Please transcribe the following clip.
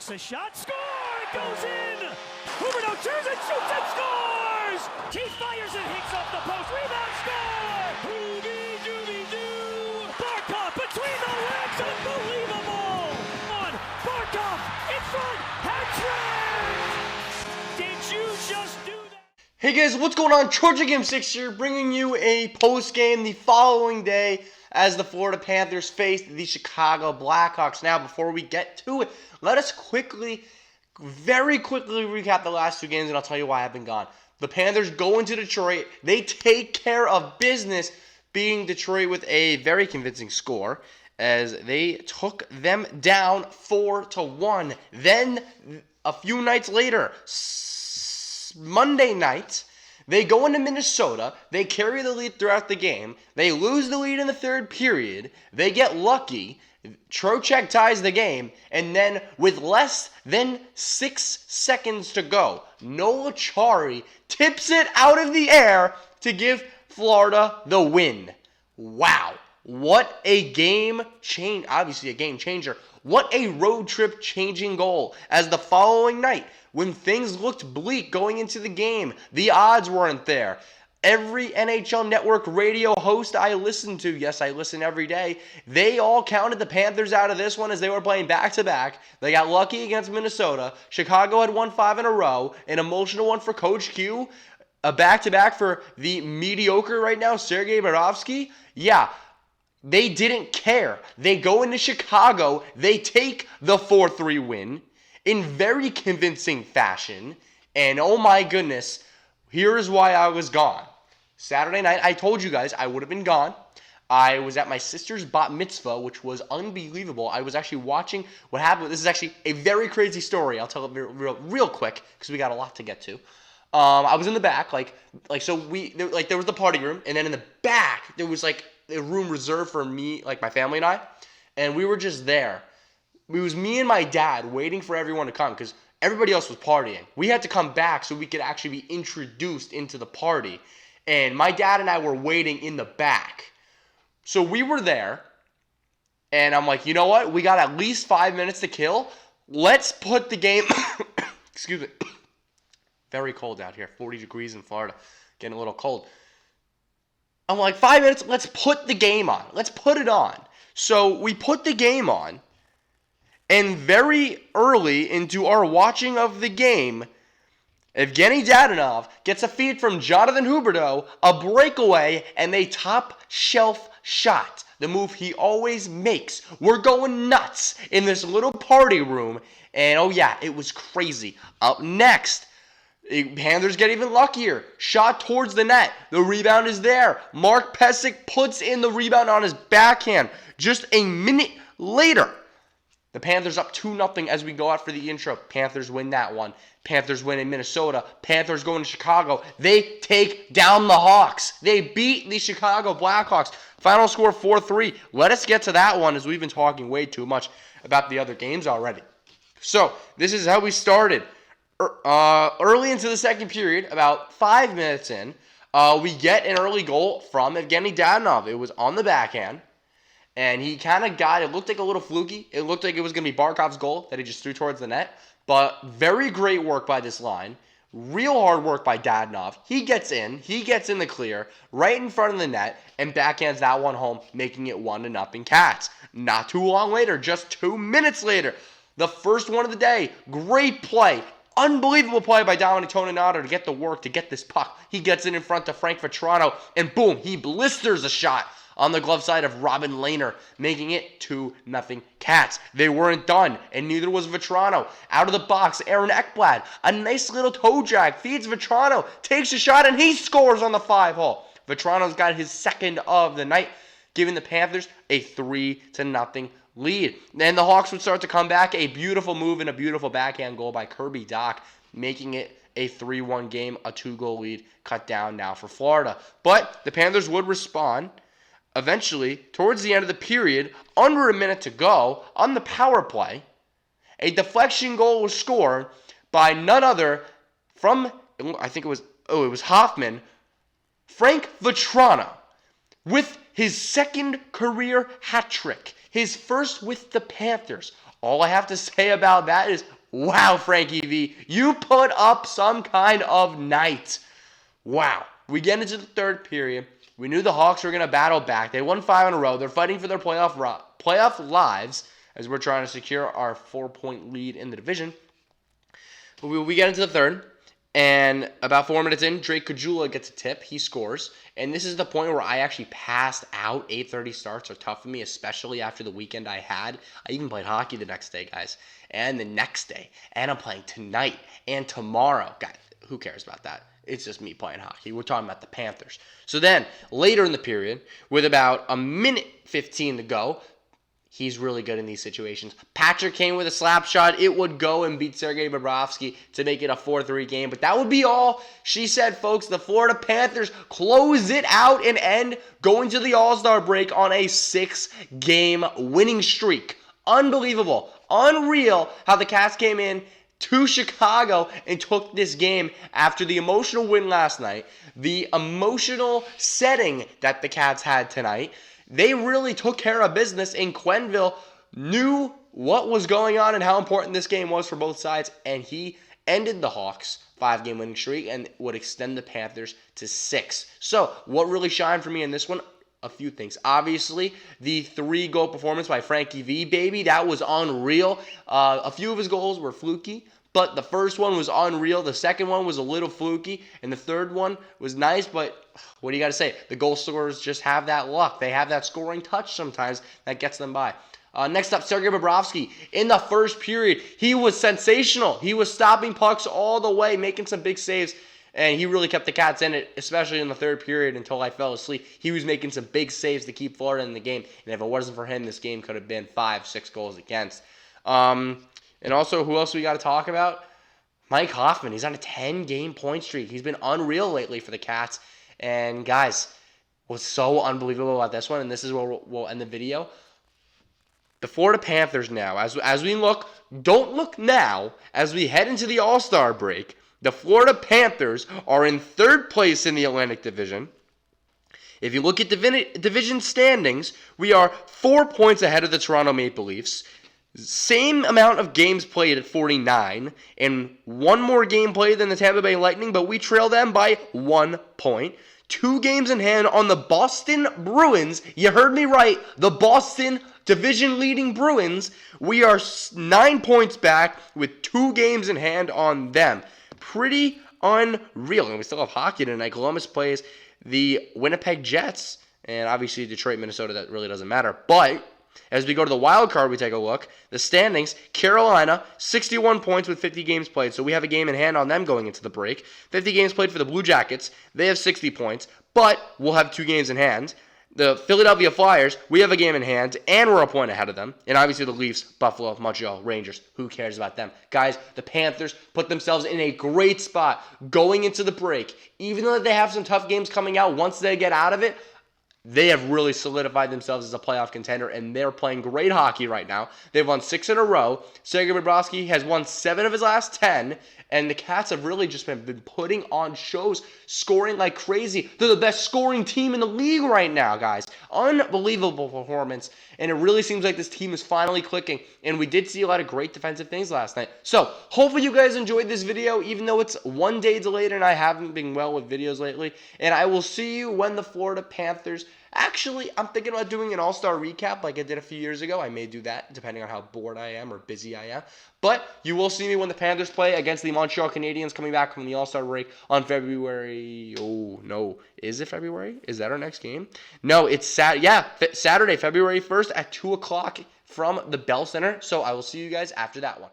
takes a shot, score! It goes in! Huberdeau turns and shoots and scores! Keith fires and hits off the post, rebound, score! Hoogie-doogie-doo! Barkov between the legs, unbelievable! On, Barkov in front, hat-trick! Did you just do that? Hey guys, what's going on? Trojan Game 6 here, bringing you a post-game the following day as the Florida Panthers faced the Chicago Blackhawks. Now, before we get to it, let us very quickly recap the last two games, and I'll tell you why I've been gone. The Panthers go into Detroit. They take care of business, beating Detroit with a very convincing score, as they took them down 4-1. Then, a few nights later, Monday night, they go into Minnesota, they carry the lead throughout the game, they lose the lead in the third period, they get lucky, Trocheck ties the game, and then with less than 6 seconds to go, Noah Chari tips it out of the air to give Florida the win. Wow, what a game change, obviously a game changer. What a road trip changing goal, as the following night, when things looked bleak going into the game, the odds weren't there. Every NHL Network radio host I listened to, yes, I listen every day, they all counted the Panthers out of this one as they were playing back-to-back. They got lucky against Minnesota. Chicago had won 5 in a row, an emotional one for Coach Q, a back-to-back for the mediocre right now, Sergei Bobrovsky. Yeah, they didn't care. They go into Chicago, they take the 4-3 win in very convincing fashion, and oh my goodness, here is why I was gone. Saturday night, I told you guys I would have been gone. I was at my sister's bat mitzvah, which was unbelievable. I was actually watching what happened. This is actually a very crazy story. I'll tell it real quick because we got a lot to get to. I was in the back, so there was the party room, and then in the back there was like a room reserved for me, like my family and I, and we were just there. It was me and my dad waiting for everyone to come because everybody else was partying. We had to come back so we could actually be introduced into the party. And my dad and I were waiting in the back. So we were there. And I'm like, you know what? We got at least 5 minutes to kill. Let's put the game... Excuse me. Very cold out here. 40 degrees in Florida. Getting a little cold. I'm like, 5 minutes. Let's put the game on. Let's put it on. So we put the game on. And very early into our watching of the game, Evgeny Dadonov gets a feed from Jonathan Huberdeau, a breakaway, and a top-shelf shot. The move he always makes. We're going nuts in this little party room, and oh yeah, it was crazy. Up next, Panthers get even luckier. Shot towards the net. The rebound is there. Mark Pysyk puts in the rebound on his backhand. Just a minute later, the Panthers up 2-0 as we go out for the intro. Panthers win that one. Panthers win in Minnesota. Panthers go into Chicago. They take down the Hawks. They beat the Chicago Blackhawks. Final score 4-3. Let us get to that one as we've been talking way too much about the other games already. So, this is how we started. Early into the second period, about 5 minutes in, we get an early goal from Evgeny Dadonov. It was on the backhand. And he kind of got, it looked like a little fluky. It looked like it was going to be Barkov's goal that he just threw towards the net. But very great work by this line. Real hard work by Dadonov. He gets in the clear, right in front of the net, and backhands that one home, making it 1-0 Cats. Not too long later, just 2 minutes later, the first one of the day. Great play. Unbelievable play by Dominic Toninato to get the work, to get this puck. He gets it in front of Frank Vetrano, and boom, he blisters a shot on the glove side of Robin Lehner, making it 2-0 Cats. They weren't done, and neither was Vetrano. Out of the box, Aaron Ekblad, a nice little toe drag, feeds Vetrano, takes a shot, and he scores on the 5-hole. Vetrano's got his second of the night, giving the Panthers a 3-0 lead. Then the Hawks would start to come back, a beautiful move and a beautiful backhand goal by Kirby Dach, making it a 3-1 game, a 2-goal lead cut down now for Florida. But the Panthers would respond. Eventually, towards the end of the period, under a minute to go, on the power play, a deflection goal was scored by none other from, I think it was Hoffman, Frank Vetrano, with his second career hat trick, his first with the Panthers. All I have to say about that is, wow, Frankie V, you put up some kind of night. Wow. We get into the third period. We knew the Hawks were going to battle back. They won 5 in a row. They're fighting for their playoff lives as we're trying to secure our 4-point lead in the division. We get into the third, and about 4 minutes in, Drake Kajula gets a tip. He scores, and this is the point where I actually passed out. 8:30 starts are tough for me, especially after the weekend I had. I even played hockey the next day, guys, and the next day, and I'm playing tonight and tomorrow. Guys, who cares about that? It's just me playing hockey. We're talking about the Panthers. So then, later in the period, with about a minute 15 to go, he's really good in these situations. Patrick Kane with a slap shot. It would go and beat Sergei Bobrovsky to make it a 4-3 game. But that would be all she said, folks. The Florida Panthers close it out and end going to the All-Star break on a 6-game winning streak. Unbelievable. Unreal how the Cats came in to Chicago and took this game after the emotional win last night, the emotional setting that the Cats had tonight. They really took care of business, and Quenneville knew what was going on and how important this game was for both sides, and he ended the Hawks' 5-game winning streak and would extend the Panthers to 6. So, what really shined for me in this one? A few things. Obviously, the 3-goal performance by Frankie V, baby, that was unreal. A few of his goals were fluky, but the first one was unreal. The second one was a little fluky, and the third one was nice, but what do you got to say? The goal scorers just have that luck. They have that scoring touch sometimes that gets them by. Next up, Sergei Bobrovsky. In the first period, he was sensational. He was stopping pucks all the way, making some big saves. And he really kept the Cats in it, especially in the third period until I fell asleep. He was making some big saves to keep Florida in the game. And if it wasn't for him, this game could have been 5-6 goals against. And also, who else we got to talk about? Mike Hoffman. He's on a 10-game point streak. He's been unreal lately for the Cats. And guys, what's so unbelievable about this one, and this is where we'll end the video. The Florida Panthers now, as we look, don't look now, as we head into the All-Star break, the Florida Panthers are in 3rd place in the Atlantic Division. If you look at division standings, we are 4 points ahead of the Toronto Maple Leafs. Same amount of games played at 49, and 1 more game played than the Tampa Bay Lightning, but we trail them by 1 point. 2 games in hand on the Boston Bruins. You heard me right. The Boston division-leading Bruins. We are 9 points back with 2 games in hand on them. Pretty unreal. And we still have hockey tonight. Columbus plays the Winnipeg Jets. And obviously Detroit, Minnesota, that really doesn't matter. But as we go to the wild card, we take a look. The standings, Carolina, 61 points with 50 games played. So we have a game in hand on them going into the break. 50 games played for the Blue Jackets. They have 60 points. But we'll have 2 games in hand. The Philadelphia Flyers, we have a game in hand, and we're a point ahead of them. And obviously the Leafs, Buffalo, Montreal, Rangers. Who cares about them? Guys, the Panthers put themselves in a great spot going into the break. Even though they have some tough games coming out, once they get out of it, they have really solidified themselves as a playoff contender, and they're playing great hockey right now. They've won 6 in a row. Sergei Bobrovsky has won 7 of his last 10, and the Cats have really just been putting on shows, scoring like crazy. They're the best scoring team in the league right now, guys. Unbelievable performance, and it really seems like this team is finally clicking, and we did see a lot of great defensive things last night. So, hopefully you guys enjoyed this video, even though it's 1 day delayed, and I haven't been well with videos lately, and I will see you when the Florida Panthers. Actually, I'm thinking about doing an all-star recap like I did a few years ago. I may do that depending on how bored I am or busy I am. But you will see me when the Panthers play against the Montreal Canadiens coming back from the all-star break on February. Oh, no. Is it February? Is that our next game? No, it's Saturday, February 1st at 2 o'clock from the Bell Center. So I will see you guys after that one.